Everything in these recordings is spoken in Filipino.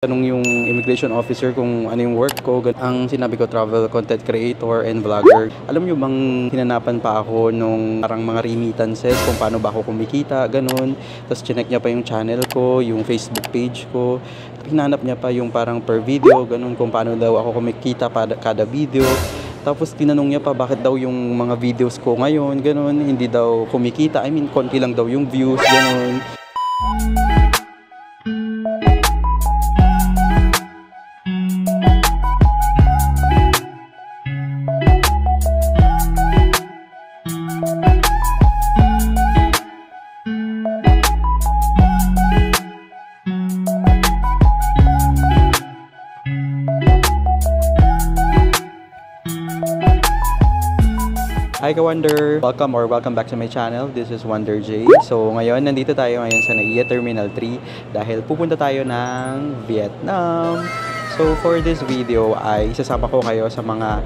Tanong yung immigration officer kung ano yung work ko. Ang sinabi ko, travel content creator and vlogger. Alam nyo bang hinanapan pa ako nung parang mga remittances kung paano ba ako kumikita, ganun. Tapos chinek niya pa yung channel ko, yung Facebook page ko. Hinanap niya pa yung parang per video, ganun, kung paano daw ako kumikita kada video. Tapos tinanong niya pa bakit daw yung mga videos ko ngayon, ganun, hindi daw kumikita. I mean, konti lang daw yung views, ganun. Hi ka-Wonder! Welcome back to my channel. This is Wonder J. So ngayon, nandito tayo ngayon sa NAIA Terminal 3 dahil pupunta tayo ng Vietnam. So for this video ay isasama ko kayo sa mga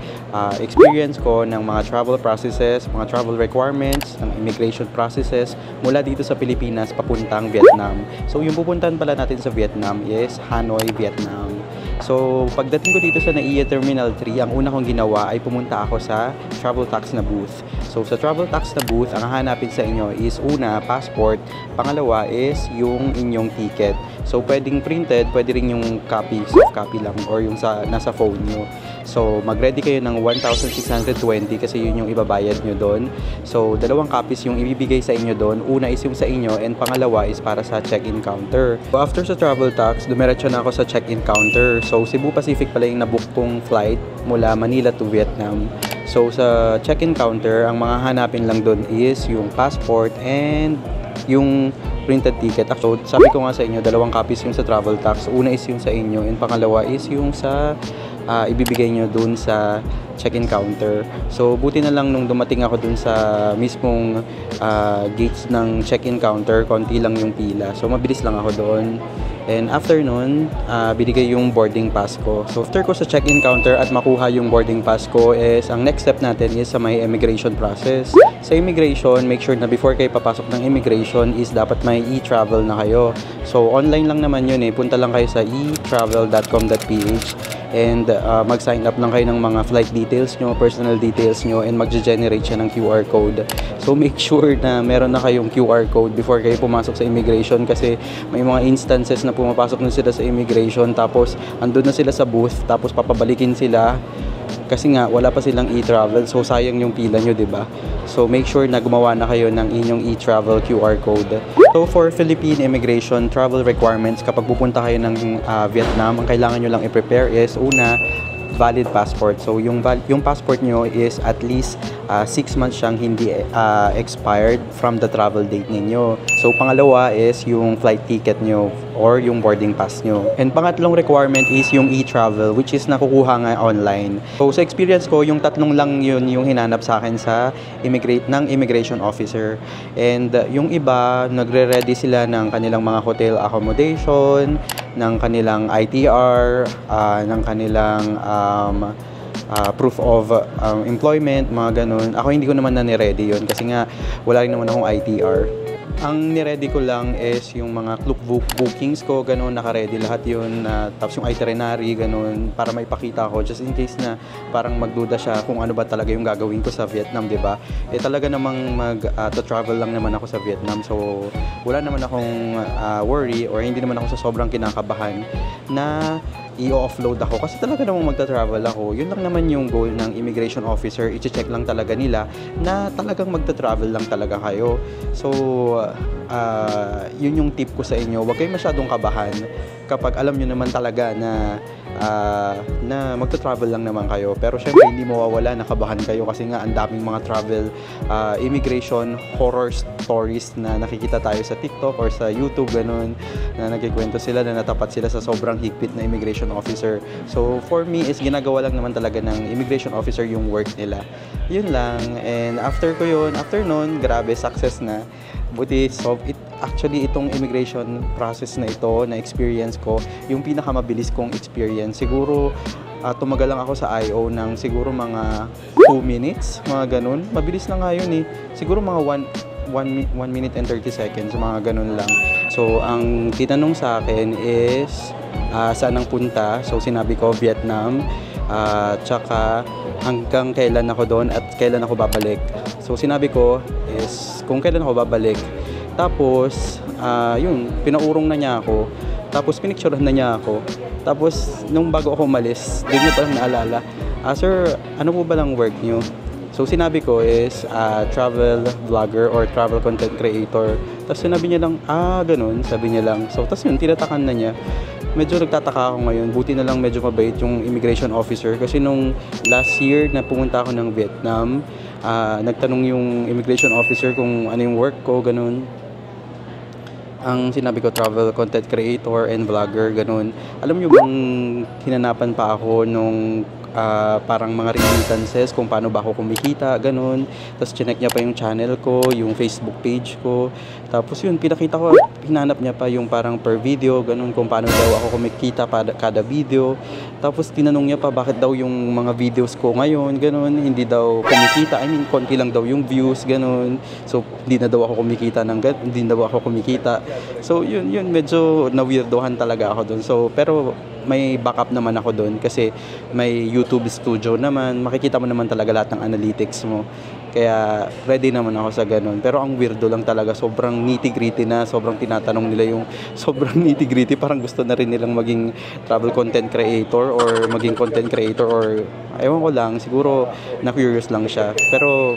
experience ko ng mga travel processes, mga travel requirements, ng immigration processes mula dito sa Pilipinas papuntang Vietnam. So yung pupuntahan pala natin sa Vietnam is Hanoi, Vietnam. So, pagdating ko dito sa NAIA Terminal 3, ang una kong ginawa ay pumunta ako sa travel tax na booth. So, sa travel tax na booth, ang hahanapin sa inyo is una, passport. Pangalawa is yung inyong ticket. So, pwedeng printed, pwede rin yung copy, soft copy lang, or yung nasa phone nyo. So, mag-ready kayo ng 1,620 kasi yun yung ibabayad nyo doon. So, dalawang copies yung ibibigay sa inyo doon. Una is yung sa inyo, and pangalawa is para sa check-in counter. So, after sa travel tax, dumiretso na ako sa check-in counter. So, Cebu Pacific pala yung nabook kong flight mula Manila to Vietnam. So, sa check-in counter, ang mga hanapin lang doon is yung passport and yung printed ticket. So, sabi ko nga sa inyo, dalawang copies yung sa travel tax. Una is yung sa inyo, and pangalawa is yung sa ibibigay nyo dun sa check-in counter. So, buti na lang nung dumating ako dun sa mismong gates ng check-in counter, konti lang yung pila. So, mabilis lang ako doon. And after nun, binigay yung boarding pass ko. So, after ko sa check-in counter at makuha yung boarding pass ko is, ang next step natin is sa may immigration process. Sa immigration, make sure na before kayo papasok ng immigration is dapat may e-travel na kayo. So, online lang naman yun eh. Punta lang kayo sa e-travel.com.ph and mag-sign up lang kayo ng mga flight details nyo, personal details nyo, and mag-generate siya ng QR code. So, make sure na meron na kayong QR code before kayo pumasok sa immigration kasi may mga instances na pumapasok na sila sa immigration tapos andun na sila sa booth tapos papabalikin sila kasi nga wala pa silang e-travel, so sayang yung pila nyo, diba? So make sure na gumawa na kayo ng inyong e-travel QR code. So for Philippine immigration travel requirements, kapag pupunta kayo ng Vietnam, ang kailangan nyo lang i-prepare is una, valid passport. So yung passport nyo is at least 6 months siyang hindi expired from the travel date ninyo. So pangalawa is yung flight ticket nyo or yung boarding pass nyo. And pangatlong requirement is yung e-travel, which is nakukuha nga online. So sa experience ko, yung tatlong lang yun yung hinanap sa akin sa immigration officer. And yung iba, nagre-ready sila ng kanilang mga hotel accommodation, ng kanilang ITR, ng kanilang proof of employment, mga ganun. Ako hindi ko naman na ni-ready yun kasi nga wala rin naman akong ITR. Ang ni-ready ko lang is yung mga club bookings ko, ganun, naka-ready lahat yun. Tapos yung itinerary, ganun, para maipakita ko just in case na parang magduda siya kung ano ba talaga yung gagawin ko sa Vietnam, diba? Eh talaga namang to-travel lang naman ako sa Vietnam, so wala naman akong worry or hindi naman ako sa sobrang kinakabahan na i-offload ako kasi talaga namang magta-travel ako. Yun lang naman yung goal ng immigration officer. I-check lang talaga nila na talagang magta-travel lang talaga kayo. So, yun yung tip ko sa inyo. Huwag kayong masyadong kabahan kapag alam nyo naman talaga na magta-travel lang naman kayo. Pero syempre hindi mawawala, nakabahan kayo kasi nga ang daming mga travel immigration horror stories na nakikita tayo sa TikTok or sa YouTube, ganun, na nagkikwento sila na natapat sila sa sobrang higpit na immigration officer. So for me is ginagawa lang naman talaga ng immigration officer yung work nila. Yun lang. And after nun, grabe, success na. Buti actually itong immigration process na ito, na experience ko, yung pinakamabilis kong experience. Siguro tumagal lang ako sa IO ng siguro mga 2 minutes, mga ganun. Mabilis na nga yun eh. Siguro mga 1 minute and 30 seconds, mga ganun lang. So ang tinanong sa akin is saan ang punta. So sinabi ko Vietnam, tsaka hanggang kailan ako doon at kailan ako babalik. So sinabi ko is kung kailan ako babalik. Tapos yun, pinaurong na niya ako. Tapos pinicturehan na niya ako. Tapos nung bago ako umalis, doon niya parang naalala, sir, ano po ba lang work niyo? So sinabi ko is travel vlogger or travel content creator. Tapos sinabi niya lang, ganun, sabi niya lang. So tapos yun, tinatakan na niya. Medyo nagtataka ako ngayon. Buti na lang medyo mabait yung immigration officer. Kasi nung last year na pumunta ako ng Vietnam, nagtanong yung immigration officer kung ano yung work ko, ganun. Ang sinabi ko, travel content creator and vlogger, ganun. Alam niyo bang hinanapan pa ako nung parang mga remittances kung paano ba ako kumikita, ganun. Tapos chinek niya pa yung channel ko, yung Facebook page ko. Tapos yun, pinakita ko, hinanap niya pa yung parang per video, ganun, kung paano daw ako kumikita kada video. Tapos tinanong niya pa bakit daw yung mga videos ko ngayon, ganun, hindi daw kumikita. I mean, konti lang daw yung views, ganun. So, hindi na daw ako kumikita hindi na daw ako kumikita. So, yun, medyo na-weirdohan talaga ako dun. So, pero may backup naman ako doon kasi may YouTube studio naman, makikita mo naman talaga lahat ng analytics mo, kaya ready naman ako sa ganun. Pero ang weirdo lang talaga, sobrang nitty-gritty na, sobrang tinatanong nila yung sobrang nitty-gritty, parang gusto na rin nilang maging travel content creator or maging content creator or ewan ko lang, siguro na-curious lang siya, pero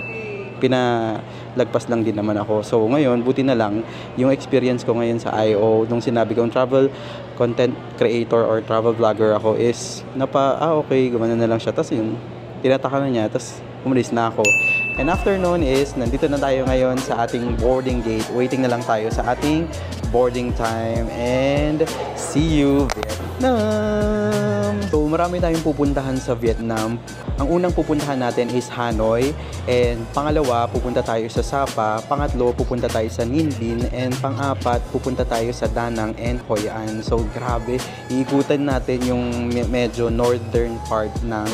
pinalagpas lang din naman ako. So ngayon, buti na lang yung experience ko ngayon sa IO, nung sinabi kong travel content creator or travel vlogger ako is okay, gumana na lang siya. Tapos yun, tinataka na niya, tapos umalis na ako. And after noon is, nandito na tayo ngayon sa ating boarding gate. Waiting na lang tayo sa ating boarding time. And see you, Vietnam! So, marami tayong pupuntahan sa Vietnam. Ang unang pupuntahan natin is Hanoi. And pangalawa, pupunta tayo sa Sapa. Pangatlo, pupunta tayo sa Ninh Binh. And pang-apat, pupunta tayo sa Da Nang and Hoi An. So, grabe. Iikutan natin yung medyo northern part ng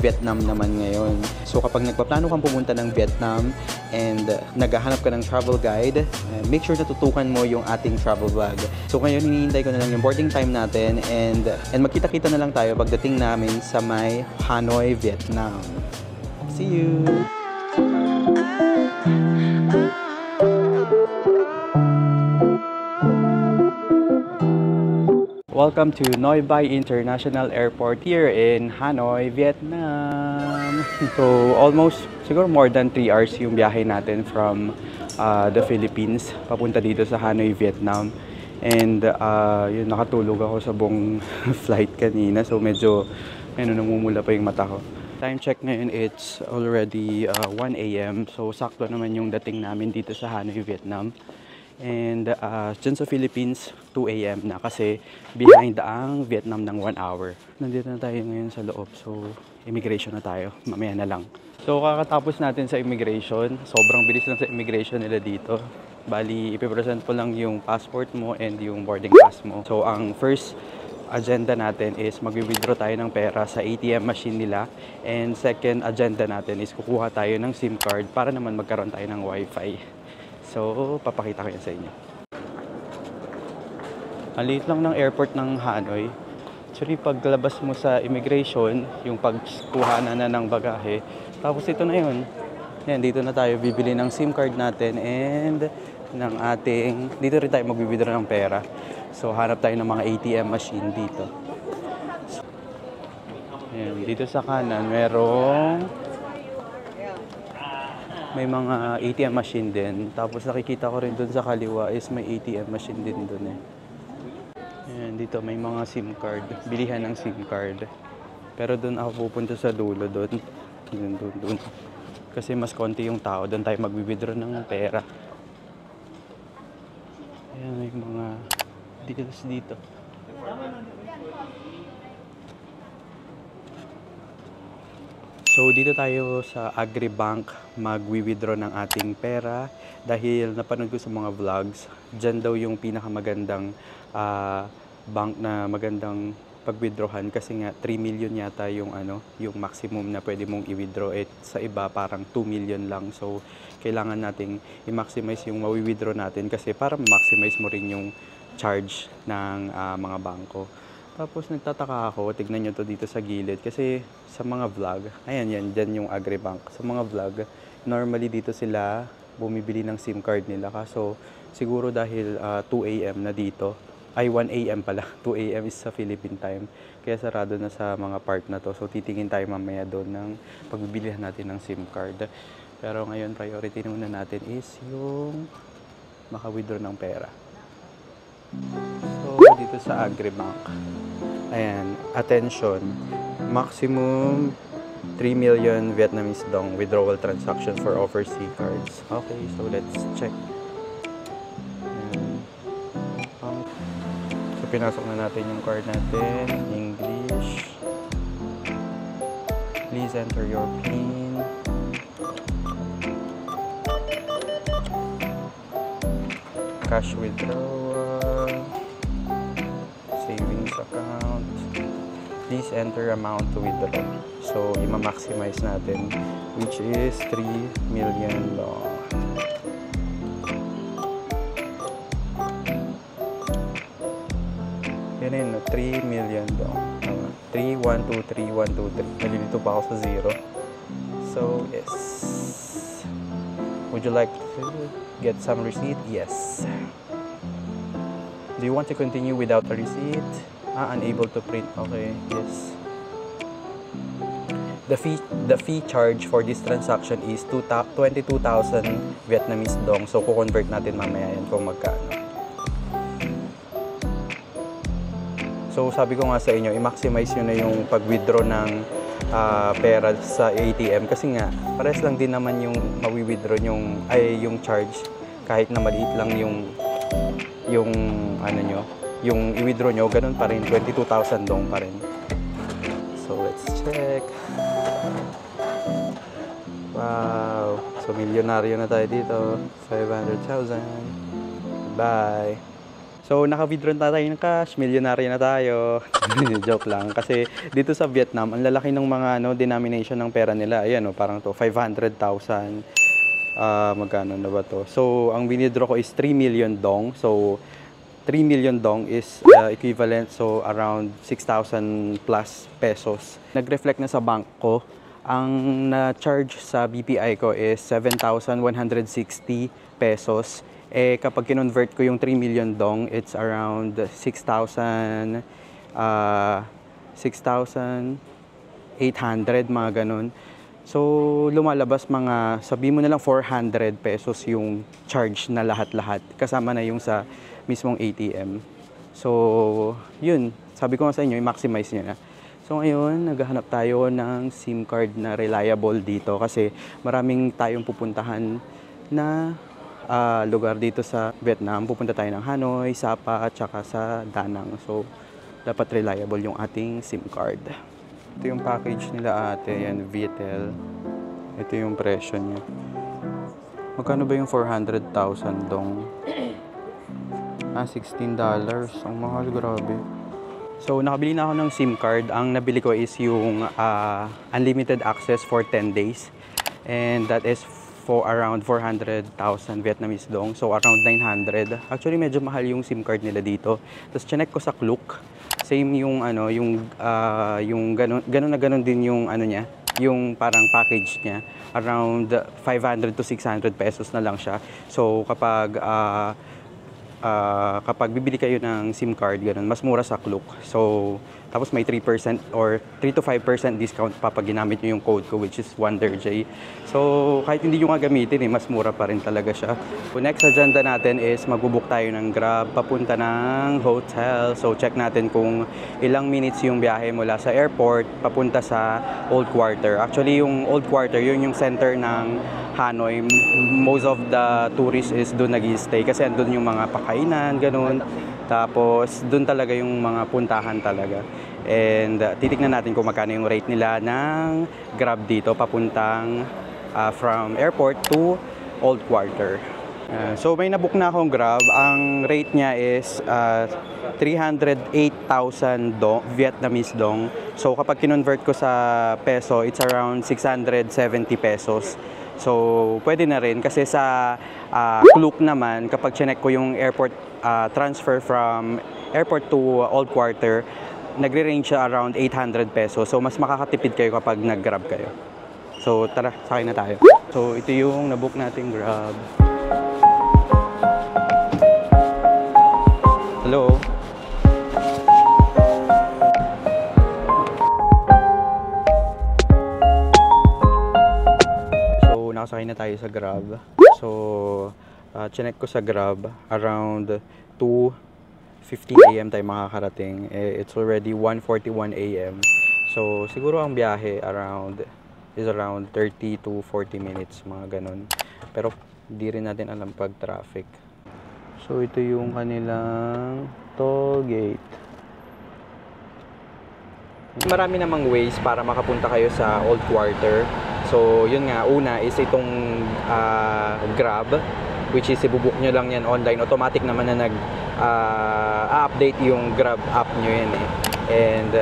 Vietnam naman ngayon. So, kapag nagpaplano kang pumunta ng Vietnam and naghahanap ka ng travel guide, make sure na tutukan mo yung ating travel vlog. So, ngayon, hinihintay ko na lang yung boarding time natin and magkita-kita na lang tayo pagdating namin sa may Hanoi, Vietnam. See you! Welcome to Noi Bai International Airport here in Hanoi, Vietnam. So almost siguro more than 3 hours yung biyahe natin from the Philippines papunta dito sa Hanoi, Vietnam. And yun, nakatulog ako sa buong flight kanina, so medyo namumula pa yung mata ko. Time check ngayon, it's already 1 AM. So sakto naman yung dating namin dito sa Hanoi, Vietnam. And dyan sa Philippines, 2 AM na kasi behind ang Vietnam ng 1 hour. Nandito na tayo ngayon sa loob, so immigration na tayo, mamaya na lang. So kakatapos natin sa immigration, sobrang bilis lang sa immigration nila dito. Bali, ipipresent po lang yung passport mo and yung boarding pass mo. So ang first agenda natin is mag-withdraw tayo ng pera sa ATM machine nila. And second agenda natin is kukuha tayo ng SIM card para naman magkaroon tayo ng Wi-Fi. So, papakita ko yan sa inyo. Ang liit lang ng airport ng Hanoi. Actually, paglabas mo sa immigration, yung pagkuha na ng bagahe, tapos ito na yun. Yan, dito na tayo bibili ng SIM card natin and ng ating, dito rin tayo magbibidra ng pera. So, hanap tayo ng mga ATM machine dito. Yan, dito sa kanan, may mga ATM machine din. Tapos nakikita ko rin dun sa kaliwa is may ATM machine din dun eh. Ayan, dito may mga SIM card. Bilihan ng SIM card. Pero dun ako pupunta sa dulo dun. Dun. Kasi mas konti yung tao. Dun tayo mag-withdraw ng pera. Ayan, may mga deals dito. So dito tayo sa Agribank mag-withdraw ng ating pera dahil napanood ko sa mga vlogs, dyan daw yung pinakamagandang bank na magandang pag-withdrawhan kasi nga 3 million yata yung maximum na pwede mong i-withdraw, sa iba parang 2 million lang. So kailangan nating i-maximize yung mawi-withdraw natin kasi para ma-maximize mo rin yung charge ng mga bangko. Tapos nagtataka ako, tignan nyo to dito sa gilid. Kasi sa mga vlog, ayan yan, dyan yung Agribank. Sa mga vlog, normally dito sila bumibili ng SIM card nila. Kaso siguro dahil 2 AM na dito, ay 1 AM pala, 2 AM is sa Philippine time. Kaya sarado na sa mga part na to. So titingin tayo mamaya doon ng pagbibilihan natin ng SIM card. Pero ngayon priority muna natin is yung maka-withdraw ng pera. So dito sa Agribank, ayan, attention, maximum 3 million Vietnamese dong withdrawal transaction for overseas cards. Okay, so let's check. Ayan. So pinasok na natin yung card natin, English. Please enter your PIN. Cash withdrawal. Savings account. Please enter amount to withdraw. So, i-maximize natin, which is 3 million dong. Yan yun, 3 million dong. 3, 1, 2, 3, 1, 2, 3. Nalilito pa ako sa 0. So, yes. Would you like to get some receipt? Yes. Do you want to continue without a receipt? Unable to print. Okay, yes. The fee charge for this transaction is 22,000 Vietnamese dong. So, ko-convert natin mamaya yan kung magkano. So, sabi ko nga sa inyo, i-maximize nyo na yung pag-withdraw ng pera sa ATM. Kasi nga, pares lang din naman yung mawi-withdraw yung charge. Kahit na maliit lang yung ano nyo, yung i-withdraw nyo, ganun pa rin, 22,000 dong pa rin. So, let's check. Wow! So, milyonaryo na tayo dito. 500,000. Bye! So, naka-withdraw na tayo ng cash. Milyonaryo na tayo. Joke lang. Kasi dito sa Vietnam, ang lalaki ng mga denomination ng pera nila. Ayan, parang to 500,000. Magkano na ba to? So, ang withdraw ko is 3 million dong. So, 3 million dong is equivalent, so around 6,000 plus pesos. Nag-reflect na sa bank ko. Ang na-charge sa BPI ko is 7,160 pesos. Kapag kinonvert ko yung 3 million dong, it's around 6,800, mga ganun. So, lumalabas mga, sabi mo na lang 400 pesos yung charge na lahat-lahat. Kasama na yung sa mismong ATM. So, yun. Sabi ko nga sa inyo, i-maximize nyo na. So, ngayon, naghahanap tayo ng SIM card na reliable dito kasi maraming tayong pupuntahan na lugar dito sa Vietnam. Pupunta tayo ng Hanoi, Sapa, at saka sa Da Nang. So, dapat reliable yung ating SIM card. Ito yung package nila ate, yan, Viettel. Ito yung presyo niya. Magkano ba yung 400,000 dong? $16. Ang mahal, grabe. So, nakabili na ako ng SIM card. Ang nabili ko is yung unlimited access for 10 days. And that is for around 400,000 Vietnamese dong. So, around 900. Actually, medyo mahal yung SIM card nila dito. Tapos, chinek ko sa Klook. Same yung ganun na ganun din yung niya, yung parang package niya. Around 500 to 600 pesos na lang siya. So, kapag bibili kayo ng SIM card, ganun, mas mura sa Klook. So, tapos may 3% or 3 to 5% discount pa pag ginamit nyo yung code ko, which is WonderJ. So, kahit hindi nyo nga gamitin, mas mura pa rin talaga siya. So, next agenda natin is magbubook tayo ng Grab papunta ng hotel. So, check natin kung ilang minutes yung biyahe mula sa airport papunta sa Old Quarter. Actually, yung Old Quarter, yun yung center ng Hanoi. Most of the tourists is doon nag-i-stay kasi andun yung mga pakainan, ganun. Tapos, doon talaga yung mga puntahan talaga. And titignan natin kung magkano yung rate nila ng Grab dito papuntang from airport to Old Quarter. So, may nabook na akong Grab. Ang rate niya is 308,000 dong, Vietnamese dong. So, kapag kinonvert ko sa peso, it's around 670 pesos. So, pwede na rin kasi sa Klook naman, kapag chinek ko yung airport transfer from airport to Old Quarter, nagre-range siya around 800 pesos. So, mas makakatipid kayo kapag nag-Grab kayo. So, tara, sakay na tayo. So, ito yung nabook nating Grab. Hello? So, nakasakay na tayo sa Grab. So, chinek ko sa Grab, around 2:50 AM tayo makakarating. It's already 1:41 AM. So, siguro ang biyahe is around 30 to 40 minutes, mga ganun. Pero, di rin natin alam pag traffic. So, ito yung kanilang toll gate. Marami namang ways para makapunta kayo sa Old Quarter. So, yun nga, una is itong Grab, which is ibubuk nyo lang yan online. Automatic naman na nag-update yung Grab app nyo yan eh. And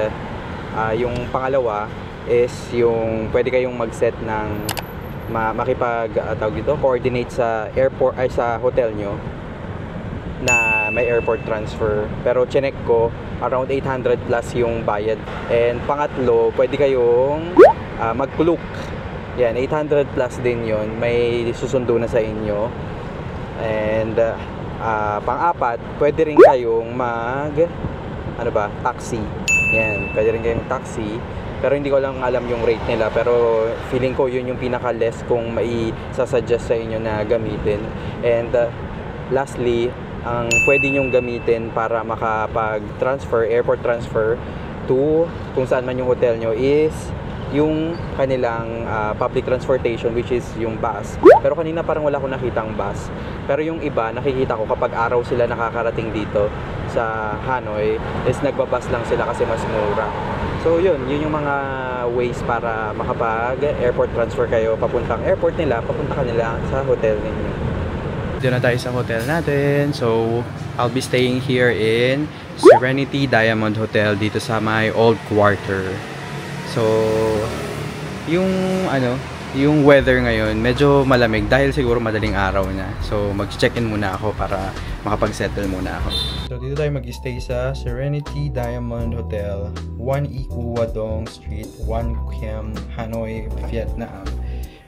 yung pangalawa is yung pwede kayong mag-set ng coordinate sa airport ay sa hotel nyo na may airport transfer. Pero chinek ko, around 800 plus yung bayad. And pangatlo, pwede kayong mag-Klook. Yan, 800 plus din yon. May susundo na sa inyo. And pang-apat, pwede rin kayong taxi. Yan, pwede rin kayong taxi. Pero hindi ko lang alam yung rate nila. Pero feeling ko yun yung pinaka-less kung maisasuggest sa inyo na gamitin. And lastly, ang pwede nyong gamitin para makapag-transfer, airport transfer to kung saan man yung hotel nyo is yung kanilang public transportation, which is yung bus. Pero kanina parang wala akong nakitang bus. Pero yung iba, nakikita ko kapag araw sila nakakarating dito sa Hanoi is nagbabas lang sila kasi mas mura. So yun yung mga ways para makapag-airport transfer kayo papuntang airport nila, papunta kanila sa hotel ninyo. Dito na tayo sa hotel natin. So, I'll be staying here in Serenity Diamond Hotel dito sa my Old Quarter. So, yung weather ngayon medyo malamig dahil siguro madaling araw na. So, mag-check-in muna ako para makapag-settle muna ako. So, dito tayo mag-stay sa Serenity Diamond Hotel, 1 Iku Wadong Street, 1 Kiem, Hanoi, Vietnam.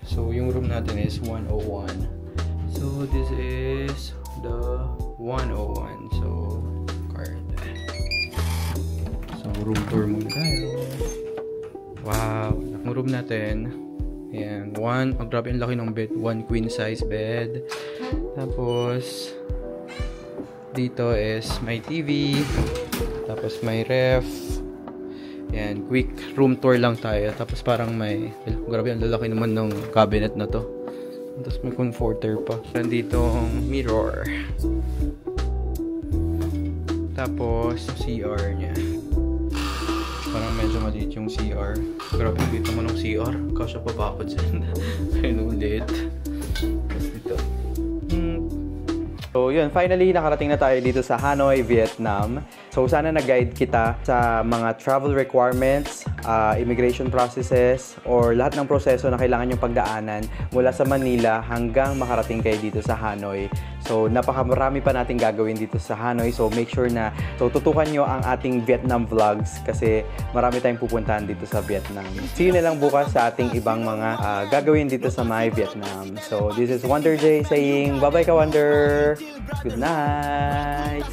So, yung room natin is 101. So, this is the 101. So, card. So, room tour muna tayo. Wow! Ang room natin. Ayan. Grabe ang laki ng bed. 1 queen size bed. Tapos, dito is may TV. Tapos, may ref. Ayan. Quick room tour lang tayo. Tapos, parang grabe ang lalaki naman ng cabinet na to. Tapos may comforter pa. Nandito ang mirror. Tapos CR niya. Parang medyo maliit yung CR. Grabe, dito mo ng CR. Kasya pa ba ako dyan? Ayun, ulit. Dito. So yun, finally nakarating na tayo dito sa Hanoi, Vietnam. So sana nag-guide kita sa mga travel requirements, immigration processes, or lahat ng proseso na kailangan yung pagdaanan mula sa Manila hanggang makarating kayo dito sa Hanoi. So napakarami pa natin gagawin dito sa Hanoi. So make sure na tutukan nyo ang ating Vietnam vlogs kasi marami tayong pupuntahan dito sa Vietnam. See you na lang bukas sa ating ibang mga gagawin dito sa My Vietnam. So this is Wonder J saying bye-bye ka, Wonder! Good night!